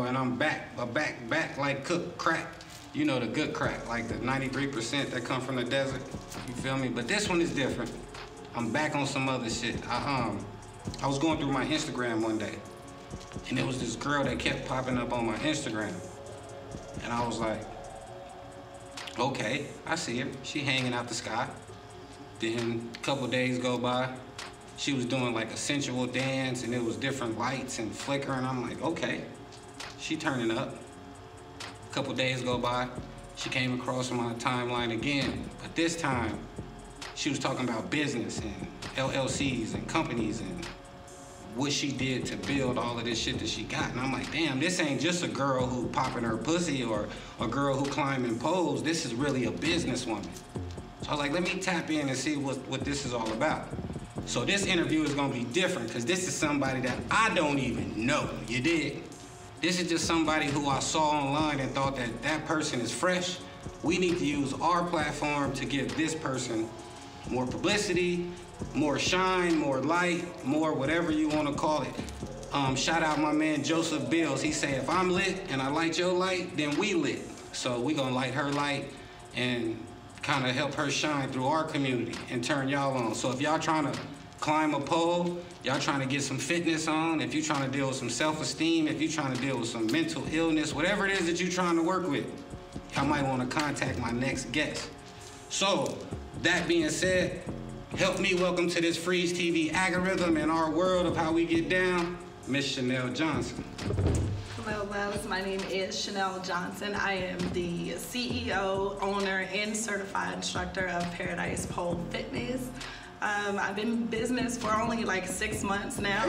know, and I'm back like cooked crack. You know, the good crack, like the 93% that come from the desert. You feel me? But this one is different. I'm back on some other shit. I was going through my Instagram one day, and there was this girl that kept popping up on my Instagram. And I was like, okay, I see her. She hanging out the sky. Then a couple days go by, she was doing like a sensual dance, and it was different lights and flickering. I'm like, okay, she turning up. A couple days go by, she came across my timeline again, but this time she was talking about business and LLCs and companies and what she did to build all of this shit that she got. And I'm like, damn, this ain't just a girl who popping her pussy or a girl who climbing poles. This is really a businesswoman. So I was like, let me tap in and see what this is all about. So this interview is gonna be different because this is somebody that I don't even know, you dig? This is just somebody who I saw online and thought that that person is fresh. We need to use our platform to give this person more publicity, more shine, more light, more whatever you want to call it. Shout out my man Joseph Bills. He said, if I'm lit and I light your light, then we lit. So we gonna light her light and kind of help her shine through our community and turn y'all on. So if y'all trying to climb a pole, y'all trying to get some fitness on, if you're trying to deal with some self-esteem, if you're trying to deal with some mental illness, whatever it is that you're trying to work with, y'all might want to contact my next guest. So that being said, help me welcome to this Freeze TV algorithm and our world of how we get down, Miss Chanell Johnson. Hello, loves. My name is Chanell Johnson. I am the CEO, owner, and certified instructor of Paradise Pole Fitness. I've been in business for only like 6 months now.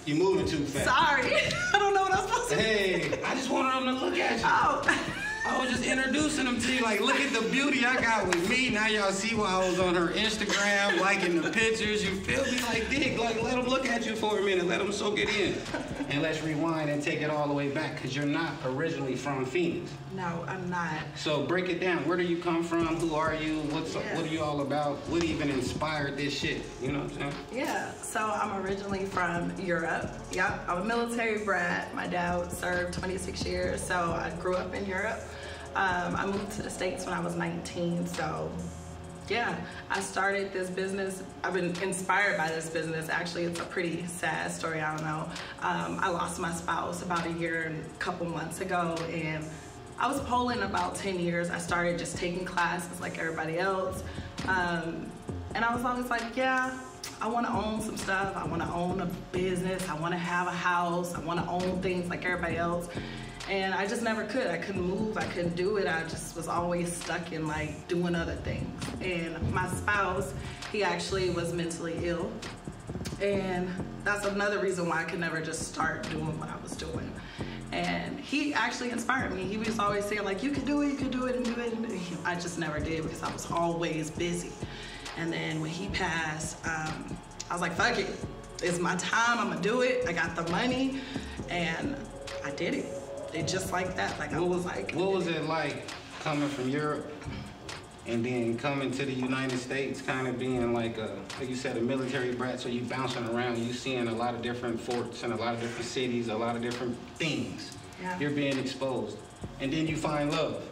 You moving too fast. Sorry, I don't know what I'm supposed to do. Hey, I just wanted them to look at you. Oh. I was just introducing them to you, like, look at the beauty I got with me. Now y'all see why I was on her Instagram, liking the pictures. You feel me? Like, dig, like, let them look at you for a minute. Let them soak it in. And let's rewind and take it all the way back, because you're not originally from Phoenix. No, I'm not. So break it down. Where do you come from? Who are you? What are you all about? What even inspired this shit? You know what I'm saying? Yeah, so I'm originally from Europe. Yeah, I'm a military brat. My dad served 26 years, so I grew up in Europe. I moved to the States when I was 19, so yeah, I started this business. I've been inspired by this business. Actually, it's a pretty sad story, I don't know. I lost my spouse about a year and a couple months ago, and I was poling about 10 years. I started just taking classes like everybody else, and I was always like, yeah, I want to own some stuff. I want to own a business. I want to have a house. I want to own things like everybody else. And I just never could. I couldn't move. I couldn't do it. I just was always stuck in like doing other things. And my spouse, he actually was mentally ill. And that's another reason why I could never just start doing what I was doing. And he actually inspired me. He was always saying like, you can do it, and do it. And I just never did because I was always busy. And then when he passed, I was like, fuck it. It's my time. I'm gonna do it. I got the money. And I did it. It just like that. Like I was like. What was it like coming from Europe and then coming to the United States, kind of being like you said, a military brat? So you bouncing around, you seeing a lot of different forts and a lot of different cities, a lot of different things. Yeah. You're being exposed, and then you find love,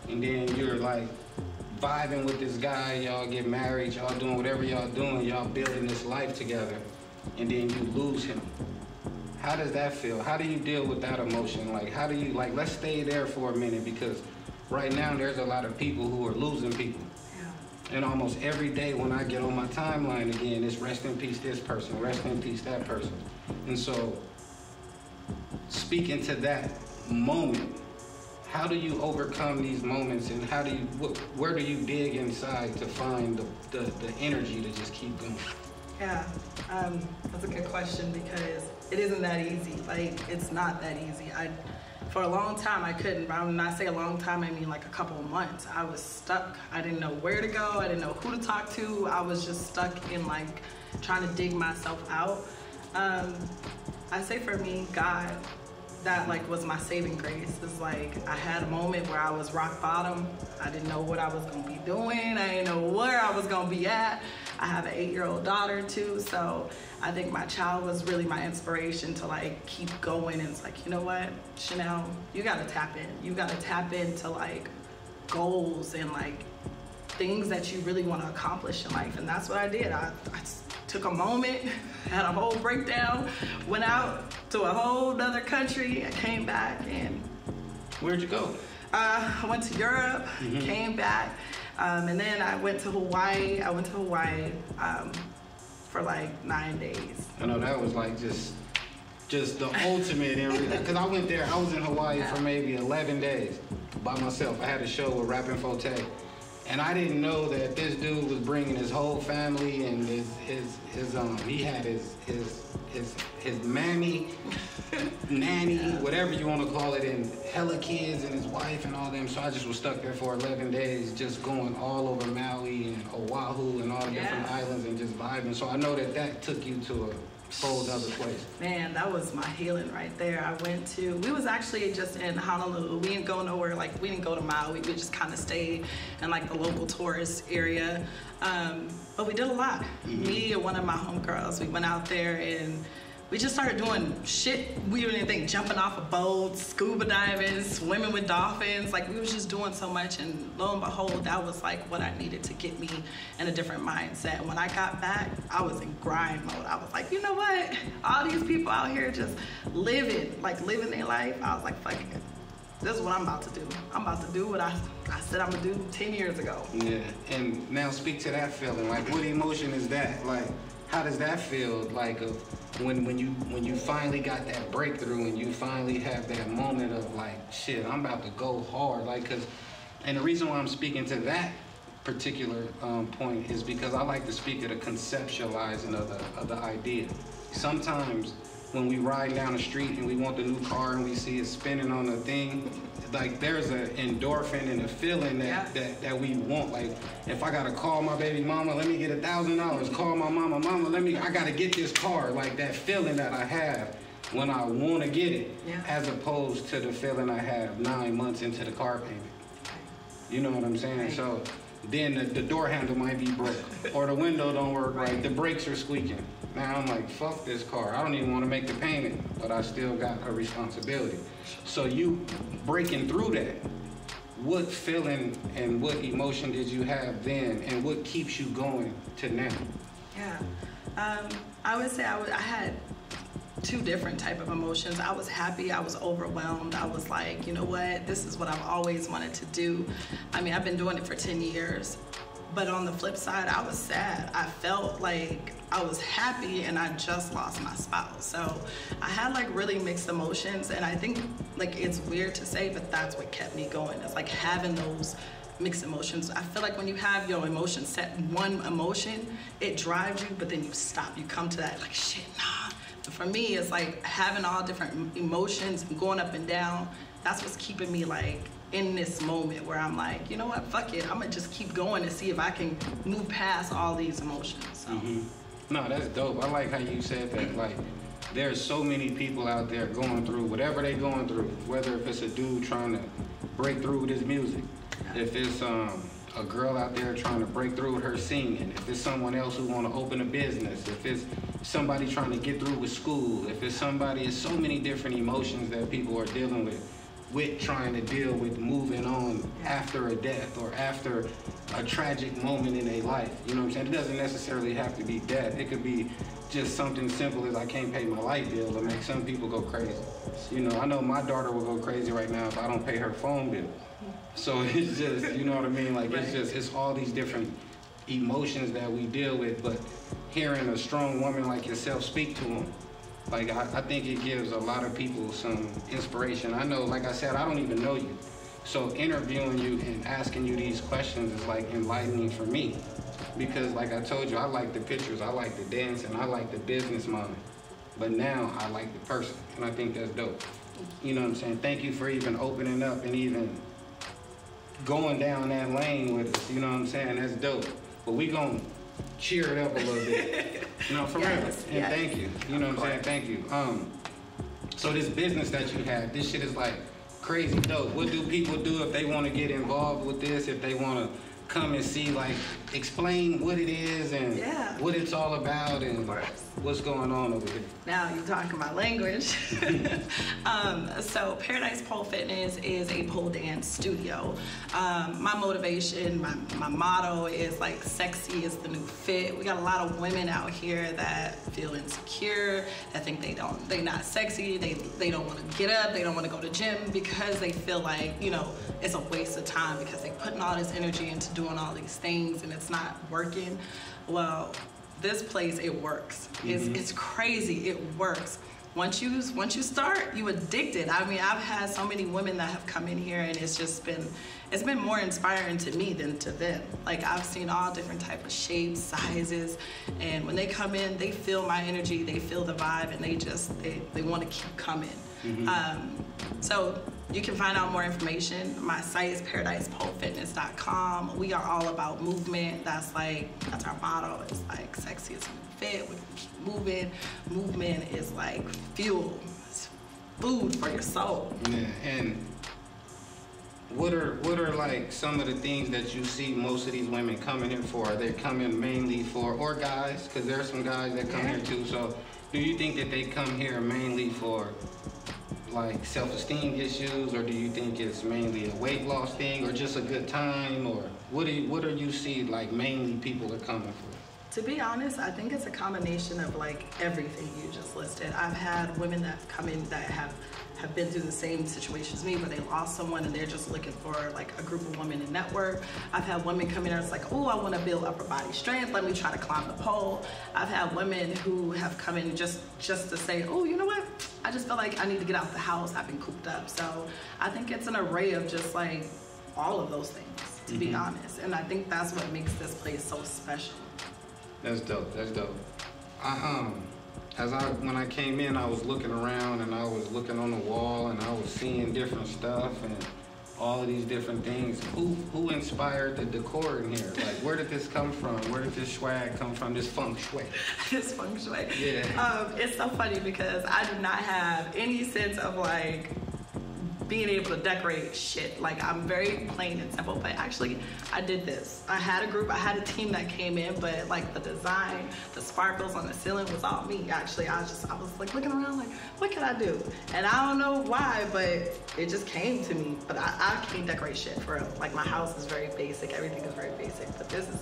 and then you're like vibing with this guy. Y'all get married. Y'all doing whatever y'all doing. Y'all building this life together, and then you lose him. How does that feel? How do you deal with that emotion? Like, how do you, like, let's stay there for a minute, because right now there's a lot of people who are losing people. Yeah. And almost every day when I get on my timeline again, it's rest in peace this person, rest in peace that person. And so, speaking to that moment, how do you overcome these moments, and how do you, where do you dig inside to find the energy to just keep going? Yeah, that's a good question, because it isn't that easy. Like, it's not that easy. For a long time, I couldn't. When I say a long time, I mean like a couple of months. I was stuck. I didn't know where to go. I didn't know who to talk to. I was just stuck in like trying to dig myself out. I say for me, God that like was my saving grace. It's like I had a moment where I was rock bottom. I didn't know what I was gonna be doing. I didn't know where I was gonna be at. I have an 8-year-old daughter too, so I think my child was really my inspiration to like keep going. And it's like, you know what, Chanell, you gotta tap in. You gotta tap into like goals and like things that you really want to accomplish in life. And that's what I did. I took a moment, had a whole breakdown, went out to a whole nother country. I came back and... Where'd you go? I went to Europe, came back, and then I went to Hawaii. I went to Hawaii for like 9 days. I know that was like just the ultimate, because I went there, I was in Hawaii for maybe 11 days by myself. I had a show with Rappin' Forte, and I didn't know that this dude was bringing his whole family and he had his mammy, nanny, whatever you want to call it, and hella kids and his wife and all them. So I just was stuck there for 11 days, just going all over Maui and Oahu and all the different islands and just vibing. So I know that took you to a whole other place. Man, that was my healing right there. We was actually just in Honolulu. We didn't go nowhere, like we didn't go to Maui. We just kind of stayed in like the local tourist area. But we did a lot. Me and one of my homegirls, we went out there and we just started doing shit we didn't think, jumping off of boats, scuba diving, swimming with dolphins. Like we was just doing so much, and lo and behold, that was like what I needed to get me in a different mindset. And when I got back, I was in grind mode. I was like, you know what? All these people out here just living their life. I was like, fuck it. This is what I'm about to do. I'm about to do what I said I'm gonna do 10 years ago. Yeah, and now speak to that feeling. Like, what emotion is that? Like, how does that feel? Like, when you finally got that breakthrough and you finally have that moment of like, shit, I'm about to go hard. Like, and the reason why I'm speaking to that particular point is because I like to speak of the conceptualizing of the idea. Sometimes when we ride down the street and we want the new car and we see it spinning on the thing, like there's an endorphin and a feeling that we want. Like, if I gotta call my baby mama, let me get $1,000. Call my mama, I gotta get this car. Like that feeling that I have when I wanna get it, as opposed to the feeling I have 9 months into the car payment. You know what I'm saying? Right. So then the door handle might be broke, or the window don't work right, the brakes are squeaking. Now I'm like, fuck this car. I don't even want to make the payment, but I still got a responsibility. So you breaking through that, what feeling and what emotion did you have then, and what keeps you going to now? Yeah, I would say I had two different type of emotions. I was happy, I was overwhelmed. I was like, you know what, this is what I've always wanted to do. I mean, I've been doing it for 10 years. But on the flip side, I was sad. I felt like I was happy and I just lost my spouse. So I had like really mixed emotions, and I think like it's weird to say, but that's what kept me going. It's like having those mixed emotions. I feel like when you have your emotions set one emotion, it drives you, but then you stop. You come to that like, shit, nah. But for me, it's like having all different emotions and going up and down. That's what's keeping me like in this moment where I'm like, you know what, fuck it. I'm gonna just keep going to see if I can move past all these emotions. So. No, that's dope. I like how you said that. Like, there's so many people out there going through whatever they're going through, whether if it's a dude trying to break through with his music, if it's a girl out there trying to break through with her singing, if it's someone else who want to open a business, if it's somebody trying to get through with school, if it's it's so many different emotions that people are dealing with trying to deal with moving on after a death or after a tragic moment in their life. You know what I'm saying? It doesn't necessarily have to be death. It could be just something simple as I can't pay my light bill to make some people go crazy. You know, I know my daughter will go crazy right now if I don't pay her phone bill. So it's just, you know what I mean? Like, it's all these different emotions that we deal with, but hearing a strong woman like yourself speak to them, like, I think it gives a lot of people some inspiration. I know, like I said, I don't even know you. So interviewing you and asking you these questions is like enlightening for me. Because like I told you, I like the pictures, I like the dancing, I like the business mind. But now I like the person, and I think that's dope. You know what I'm saying? Thank you for even opening up and even going down that lane with us. You know what I'm saying? That's dope. But we gonna cheer it up a little bit. No, for real. And thank you. You know what I'm saying? Thank you. So this business that you have, this shit is like crazy dope. What do people do if they want to get involved with this? If they want to come and see, like, explain what it is and what it's all about and what's going on over here. Now you're talking my language. So Paradise Pole Fitness is a pole dance studio. My motivation, my motto is like sexy is the new fit. We got a lot of women out here that feel insecure, that think they're not sexy, they don't want to get up, they don't want to go to gym because they feel like, you know, it's a waste of time because they're putting all this energy into doing all these things and it's not working. Well, this place, it works. It's crazy, it works. Once you start, you addicted. I mean, I've had so many women that have come in here and it's been more inspiring to me than to them. Like, I've seen all different type of shapes, sizes, and when they come in, they feel my energy, they feel the vibe, and they want to keep coming. So you can find out more information. My site is paradisepolefitness.com. We are all about movement. That's our motto. It's like sexy is fit. We keep moving. Movement is like fuel. It's food for your soul. Yeah, and what are like some of the things that you see most of these women coming here for? Are they coming mainly for, or guys? Because there are some guys that come here too. So do you think that they come here mainly for like self-esteem issues, or do you think it's mainly a weight loss thing, or just a good time, or what do you see like mainly people are coming for? To be honest, I think it's a combination of like everything you just listed. I've had women that have come in that have been through the same situation as me, but they lost someone and they're just looking for like a group of women to network. I've had women come in and it's like, oh, I want to build upper body strength. Let me try to climb the pole. I've had women who have come in just to say, oh, you know what? I just feel like I need to get out the house. I've been cooped up. So I think it's an array of just like all of those things, to be honest. And I think that's what makes this place so special. That's dope. That's dope. When I came in, I was looking around and I was looking on the wall and I was seeing different stuff and all of these different things. Who inspired the decor in here? Like, where did this come from? Where did this swag come from? This feng shui? This feng shui. Yeah. It's so funny because I do not have any sense of like being able to decorate shit. Like, I'm very plain and simple, but actually I did this. I had a team that came in, but like the design, the sparkles on the ceiling was all me. Actually, I was like looking around like, what can I do? And I don't know why, but it just came to me. But I can't decorate shit for real. Like, my house is very basic, everything is very basic, but this is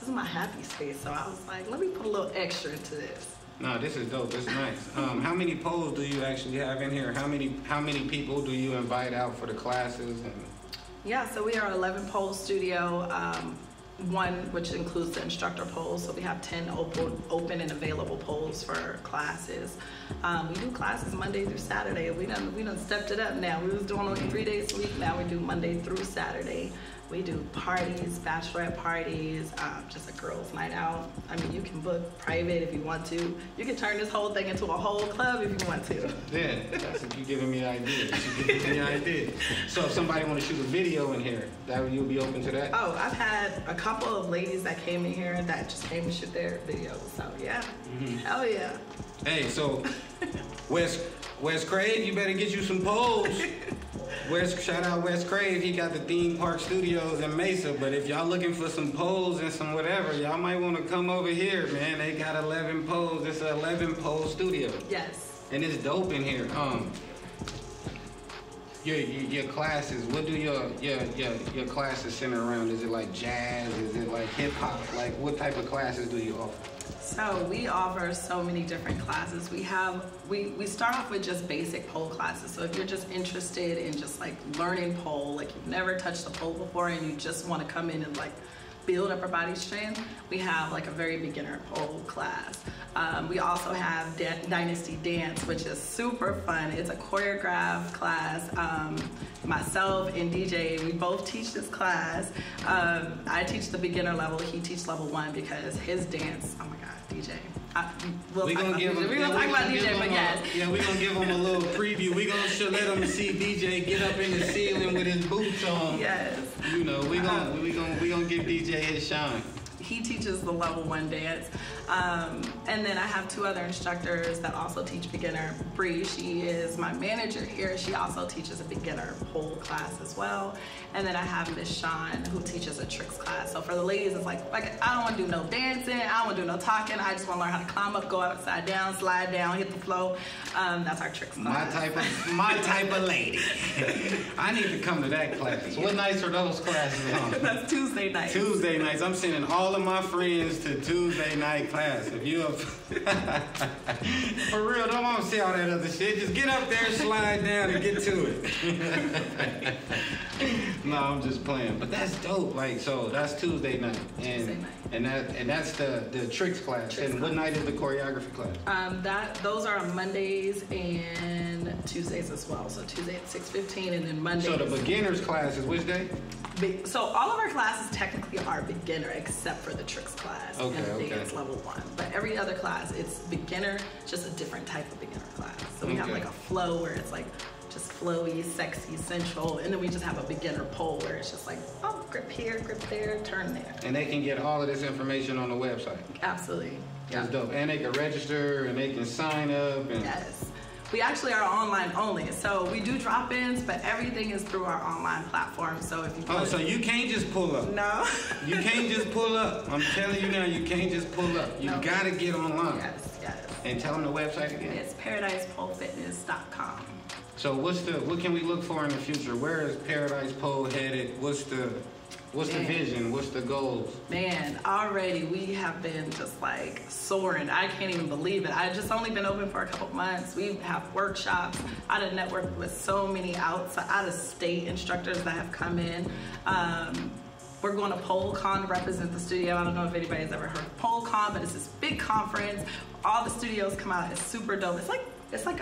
my happy space. So I was like, let me put a little extra into this. No, this is dope. This is nice. How many poles do you actually have in here? How many people do you invite out for the classes? Yeah, so we are an 11 pole studio, one which includes the instructor poles. So we have 10 open and available poles for classes. We do classes Monday through Saturday. We done stepped it up now. We was doing only 3 days a week. Now we do Monday through Saturday. We do parties, bachelorette parties, just a girls' night out. I mean, you can book private if you want to. You can turn this whole thing into a whole club if you want to. Yeah, that's if you're giving me ideas. You're giving me ideas. So if somebody want to shoot a video in here, you'll be open to that? Oh, I've had a couple of ladies that came in here that just came to shoot their videos. So yeah, hell yeah. Hey, so Wes Crave, you better get you some poles. Shout out Wes Crave, he got the theme park studios in Mesa, but if y'all looking for some poles and some whatever, y'all might want to come over here, man. They got 11 poles. It's an 11 pole studio. Yes. And it's dope in here. Your classes, what do your classes center around? Is it like jazz? Is it like hip hop? Like, what type of classes do you offer? So we offer so many different classes. We start off with just basic pole classes. So if you're just interested in just like learning pole, like you've never touched a pole before and you just want to come in and like build upper body strength, we have like a very beginner pole class. We also have Dynasty Dance, which is super fun. It's a choreographed class. Myself and D-Jaay, we both teach this class. I teach the beginner level, he teaches level 1 because his dance, oh my God, D-Jaay. We're gonna talk about D-Jaay, but yes. Yeah, we're gonna give him a little preview. We're gonna let him see D-Jaay get up in the ceiling with his boots on. Yes. You know, we're gonna give D-Jaay his shine. he teaches the level 1 dance. And then I have 2 other instructors that also teach beginner. Bri, she is my manager here. She also teaches a beginner pole class as well. And then I have Miss Sean, who teaches a tricks class. So for the ladies, it's like I don't want to do no dancing. I don't want to do no talking. I just want to learn how to climb up, go upside down, slide down, hit the flow. That's our tricks class. My type of lady. I need to come to that class. What nights are those classes on? That's Tuesday nights. Tuesday nights. I'm sending all of my friends to Tuesday night class. If you for real, don't want to see all that other shit. Just get up there, slide down, and get to it. No, I'm just playing. But that's dope. Like, so that's Tuesday night. And that's the tricks class. And what night is the choreography class? Those are on Mondays and Tuesdays as well. So Tuesday at 6:15, and then Mondays. So the beginners class is which day? So all of our classes technically are beginner except for the tricks class and the dance level 1. But every other class, it's beginner, just a different type of beginner class. So we have like a flow where it's like just flowy, sexy, sensual, and then we just have a beginner pole where it's just like, oh, grip here, grip there, turn there. And they can get all of this information on the website. Absolutely. That's dope. And they can register and they can sign up. And yes. We actually are online only, so we do drop-ins, but everything is through our online platform. So if you so you can't just pull up. No. You can't just pull up. I'm telling you now, you can't just pull up. You gotta get online. Yes. And tell them the website again. It's paradisepolefitness.com. So what can we look for in the future? Where is Paradise Pole headed? What's the vision? What's the goals? Man, already we have been just like soaring. I can't even believe it. I've just only been open for a couple months. We have workshops. I done networked with so many out-of-state instructors that have come in. We're going to PoleCon to represent the studio. I don't know if anybody's ever heard of PoleCon, but it's this big conference. All the studios come out. It's super dope. It's like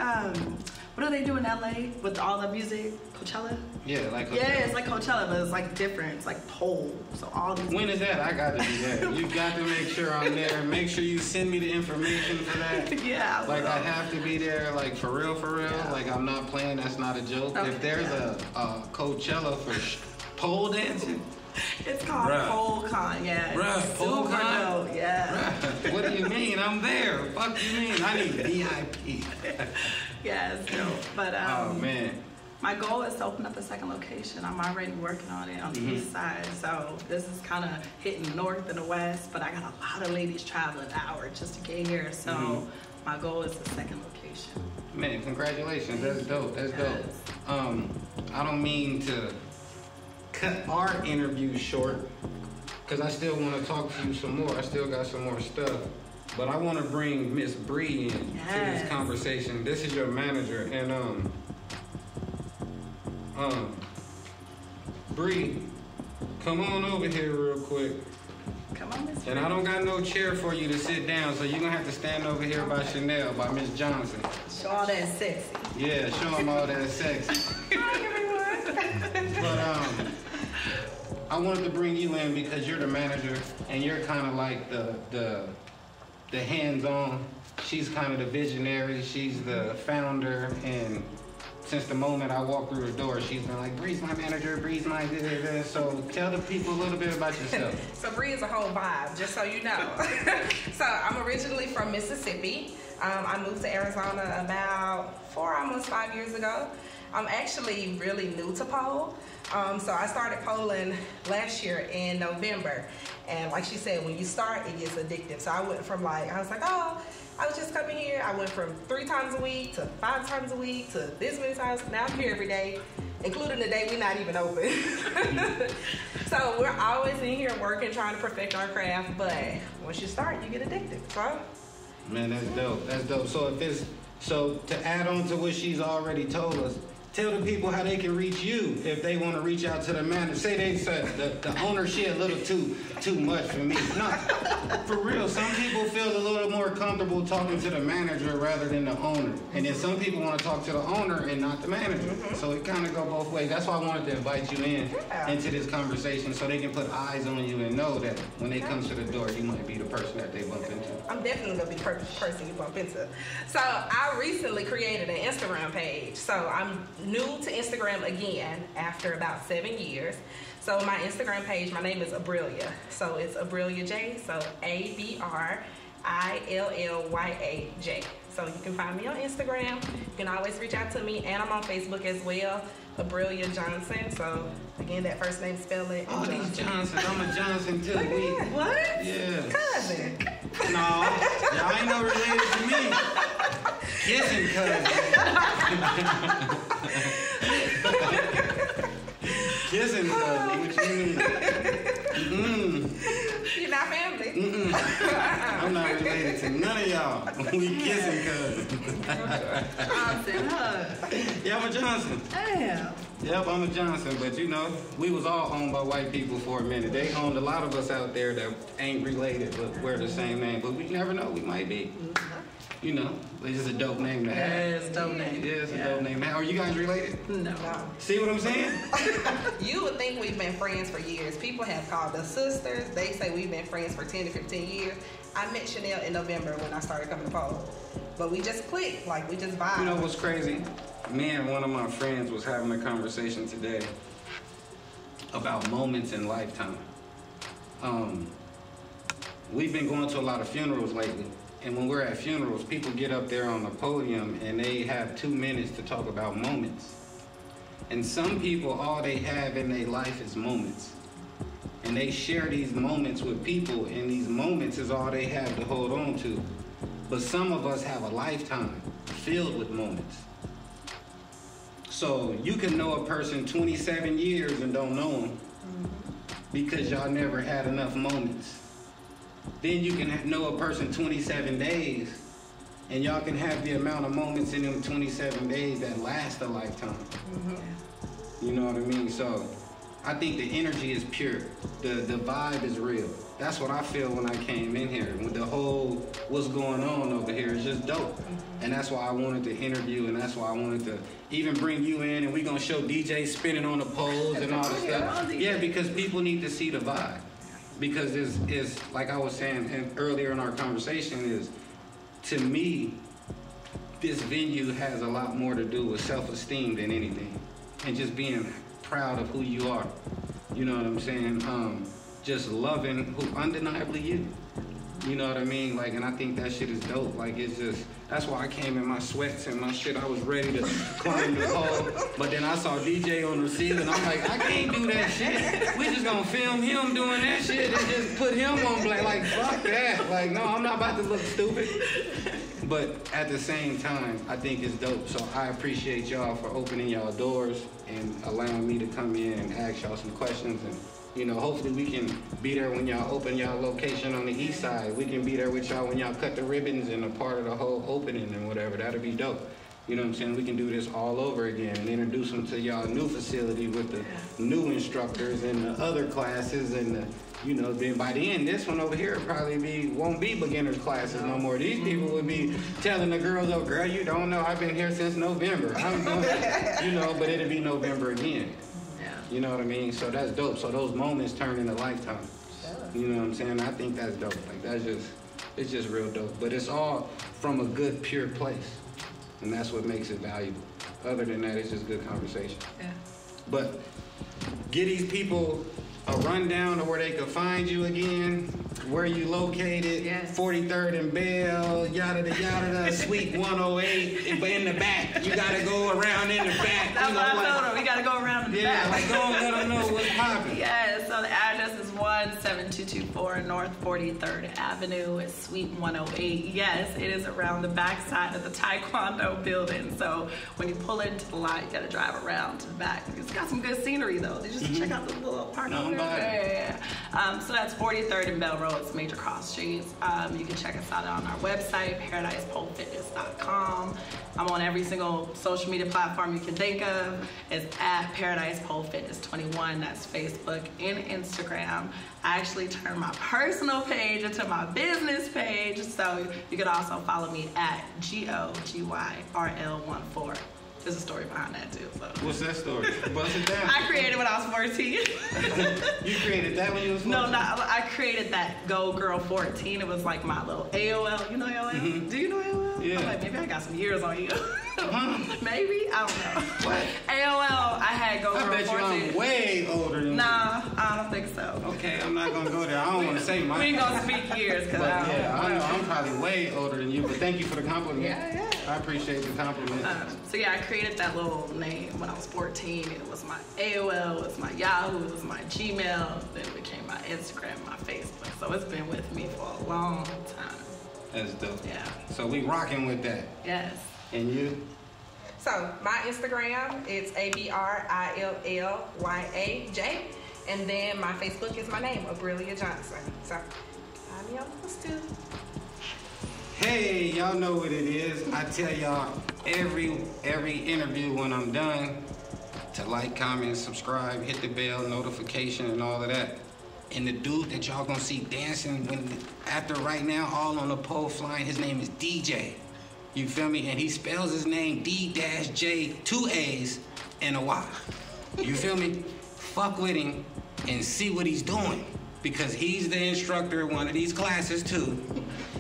what do they do in LA with all the music? Coachella? Yeah, like Coachella. Yeah, it's like Coachella, but it's like different. It's like pole. So all these. When is that? I got to be there. You got to make sure I'm there. Make sure you send me the information for that. Yeah. Like I have to be there. Like for real. Yeah. Like I'm not playing. That's not a joke. Okay, if there's a Coachella for pole dancing. It's called PoleCon, yeah. Bruh, PoleCon? Yeah. Bruh, what do you mean? I'm there. Fuck you mean? I need VIP. Yes, no. But oh man. My goal is to open up a second location. I'm already working on it on the east side. So this is kind of hitting north and the west, but I got a lot of ladies traveling an hour just to get here. So my goal is the second location. Man, congratulations. That's dope. That's dope. I don't mean to cut our interview short because I still want to talk to you some more. I still got some more stuff. But I want to bring Miss Bri in to this conversation. This is your manager. And Bri, come on over here real quick. Come on, Miss Bri. And I don't got no chair for you to sit down, so you're going to have to stand over here by Chanell, by Miss Johnson. Show all that sexy. Yeah, show them all that sexy. Hi, everyone. But I wanted to bring you in because you're the manager and you're kind of like the hands-on. She's kind of the visionary. She's the founder, and since the moment I walked through the door, she's been like, Bri's my manager, Bri's my this. So tell the people a little bit about yourself. So Bri is a whole vibe, just so you know. So I'm originally from Mississippi. I moved to Arizona about 4, almost 5 years ago. I'm actually really new to pole. So I started poling last year in November. And like she said, when you start, it gets addictive. So I went from I was like, oh, I was just coming here. I went from 3 times a week to 5 times a week to this many times. Now I'm here every day, including the day we're not even open. So we're always in here working, trying to perfect our craft. But once you start, you get addicted. So. Man, that's dope. That's dope. So to add on to what she's already told us, tell the people how they can reach you if they want to reach out to the manager. Say they said the owner shit a little too much for me. No, for real. Some people feel a little more comfortable talking to the manager rather than the owner. And then some people want to talk to the owner and not the manager. So it kind of go both ways. That's why I wanted to invite you into this conversation so they can put eyes on you and know that when they come to the door, you might be the person that they bump into. I'm definitely going to be the person you bump into. So I recently created an Instagram page. So I'm new to Instagram again after about 7 years. So my Instagram page, my name is Abrilya. So it's Abrilya J. So ABRILLYAJ. So you can find me on Instagram. You can always reach out to me, and I'm on Facebook as well, Bri Johnson. So again, that first name spell it. Oh, these Johnson. I'm a Johnson too. What? Yeah. Cousin. No, y'all ain't no related to me. Kissing cousin. Kissing cousin. What you mean? You're not family. I'm not related to none of y'all. We kissing cousins. Johnson, huh? Yeah, I'm a Johnson. Damn. Yep, I'm a Johnson, but you know, we was all owned by white people for a minute. They owned a lot of us out there that ain't related, but wear the same name. But we never know, we might be. You know, it's just a dope name to have. Yeah, it's a dope name. Yeah, it's a dope name. Are you guys related? No. See what I'm saying? You would think we've been friends for years. People have called us sisters. They say we've been friends for 10 to 15 years. I met Chanell in November when I started coming to pole. But we just clicked, like we just vibed. You know what's crazy? Me and one of my friends was having a conversation today about moments in lifetime. We've been going to a lot of funerals lately. And when we're at funerals, people get up there on the podium and they have 2 minutes to talk about moments. And some people, all they have in their life is moments. And they share these moments with people, and these moments is all they have to hold on to. But some of us have a lifetime filled with moments. So you can know a person 27 years and don't know them because y'all never had enough moments. Then you can know a person 27 days, and y'all can have the amount of moments in them 27 days that last a lifetime. You know what I mean? So I think the energy is pure. The vibe is real. That's what I feel when I came in here. With the whole what's going on over here is just dope. And that's why I wanted to interview, and that's why I wanted to even bring you in, and we're going to show D-Jaay spinning on the poles and all this stuff. Yeah, because people need to see the vibe. Because it's like I was saying earlier in our conversation, is to me, this venue has a lot more to do with self-esteem than anything, and just being proud of who you are. You know what I'm saying? Just loving who undeniably you. You know what I mean? Like, and I think that shit is dope. Like, it's just, that's why I came in my sweats and my shit. I was ready to climb the pole. But then I saw D-Jaay on the ceiling. I'm like, I can't do that shit. We just gonna film him doing that shit and just put him on black. Like, fuck that. Like, no, I'm not about to look stupid. But at the same time, I think it's dope. So I appreciate y'all for opening y'all doors and allowing me to come in and ask y'all some questions. And you know, hopefully we can be there when y'all open y'all location on the east side. We can be there with y'all when y'all cut the ribbons and a part of the whole opening and whatever. That'll be dope. You know what I'm saying? We can do this all over again and introduce them to y'all new facility with the new instructors and the other classes and the, you know, then by the end, this one over here probably won't be beginners classes no more. These people would be telling the girls, oh girl, you don't know, I've been here since November. You know, but it'll be November again. You know what I mean? So that's dope. So those moments turn into lifetime. You know what I'm saying? I think that's dope. Like, that's just, it's just real dope. But it's all from a good, pure place. And that's what makes it valuable. Other than that, it's just good conversation. Yeah. But get these people a rundown of where they could find you again, where you located, 43rd and Bell, yada yada, Suite 108, but in the back. You gotta go around in the back. That's what I told them. We gotta go around in the back. Yeah, like go and let them know what's popping. Yeah, so the address is 17224 North 43rd Avenue. It's Suite 108. Yes, it is around the back side of the Taekwondo building. So when you pull into the lot, you gotta drive around to the back. It's got some good scenery though. Just check out the little park over there. So that's 43rd and Bell Road. It's major cross streets. You can check us out on our website, ParadisePoleFitness.com. I'm on every single social media platform you can think of. It's at Paradise Pole Fitness 21. That's Facebook and Instagram. I actually turned my personal page into my business page, so you can also follow me at GOGYRL14. There's a story behind that too. So. What's that story? Bust it down. I created when I was 14. You created that when you was 14? No, I created that Go Girl 14. It was like my little AOL. You know AOL? Do you know AOL? Yeah. I'm like, maybe I got some years on you. But huh? Maybe, I don't know. What? AOL, I had go I girl bet you 14. I'm way older than you. Nah, I don't think so. Okay, I'm not gonna go there. I don't want to say We mine. ain't gonna speak years, cause But I don't yeah, know. I know I'm probably way older than you, but thank you for the compliment. Yeah. I appreciate the compliment. So yeah, I created that little name when I was 14. It was my AOL, it was my Yahoo, it was my Gmail, then it became my Instagram, my Facebook. So it's been with me for a long time. That's dope. Yeah. So we rocking with that. Yes. And you? So my Instagram, it's ABRILLYAJ. And then my Facebook is my name, Bri Johnson. So find me on those too. Hey, y'all know what it is. I tell y'all every interview when I'm done to like, comment, subscribe, hit the bell, notification, and all of that. And the dude that y'all gonna see dancing after right now, all on the pole flying, his name is D-Jaay. You feel me? And he spells his name D-J, 2 A's and a Y. You feel me? Fuck with him and see what he's doing, because he's the instructor of one of these classes too.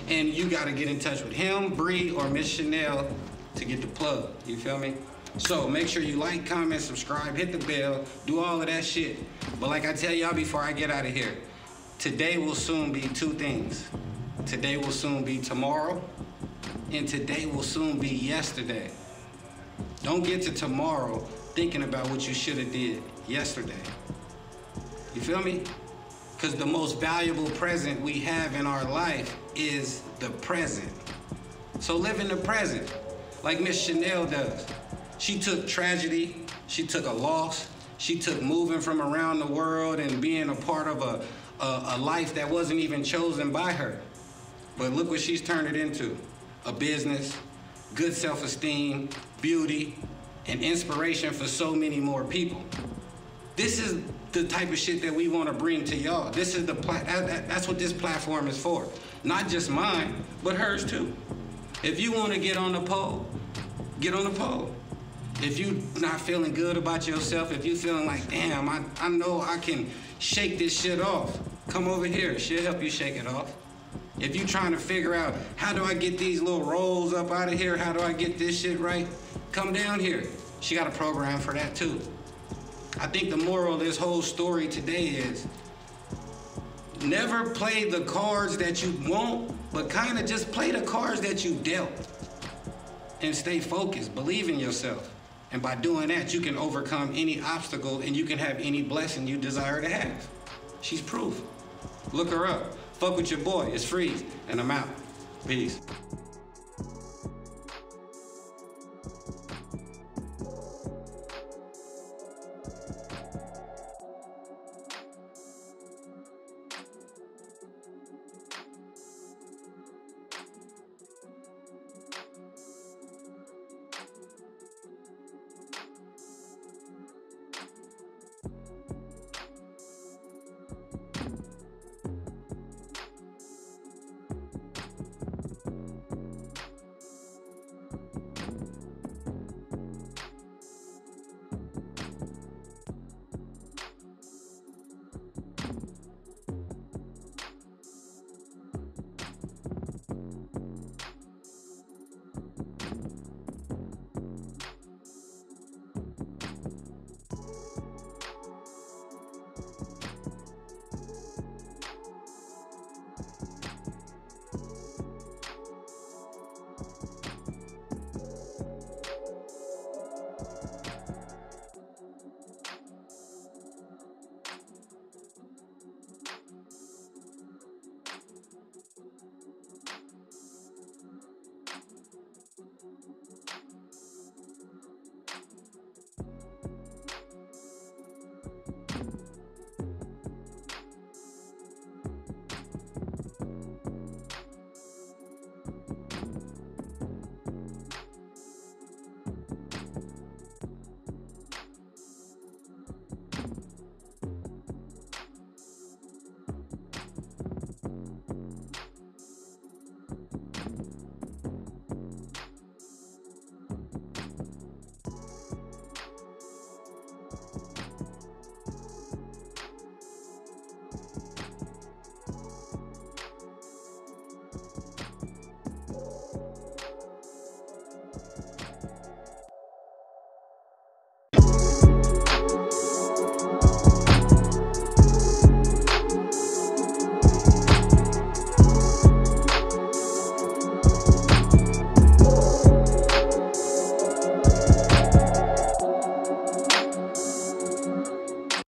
And you gotta get in touch with him, Bri, or Miss Chanell to get the plug. You feel me? So make sure you like, comment, subscribe, hit the bell, do all of that shit. But like I tell y'all before I get out of here, today will soon be 2 things. Today will soon be tomorrow, and today will soon be yesterday. Don't get to tomorrow thinking about what you should have did yesterday. You feel me? Because the most valuable present we have in our life is the present. So live in the present, like Miss Chanell does. She took tragedy, she took a loss, she took moving from around the world and being a part of a life that wasn't even chosen by her. But look what she's turned it into. A business, good self-esteem, beauty, and inspiration for so many more people. This is the type of shit that we want to bring to y'all. This is that's what this platform is for. Not just mine, but hers too. If you want to get on the pole, get on the pole. If you not feeling good about yourself, if you feeling like, damn, I know I can shake this shit off, come over here. She'll help you shake it off. If you trying to figure out, how do I get these little rolls up out of here? How do I get this shit right? Come down here. She got a program for that too. I think the moral of this whole story today is never play the cards that you want, but kind of just play the cards that you dealt. And stay focused, believe in yourself. And by doing that, you can overcome any obstacle and you can have any blessing you desire to have. She's proof. Look her up. Fuck with your boy. It's Freeze, and I'm out. Peace.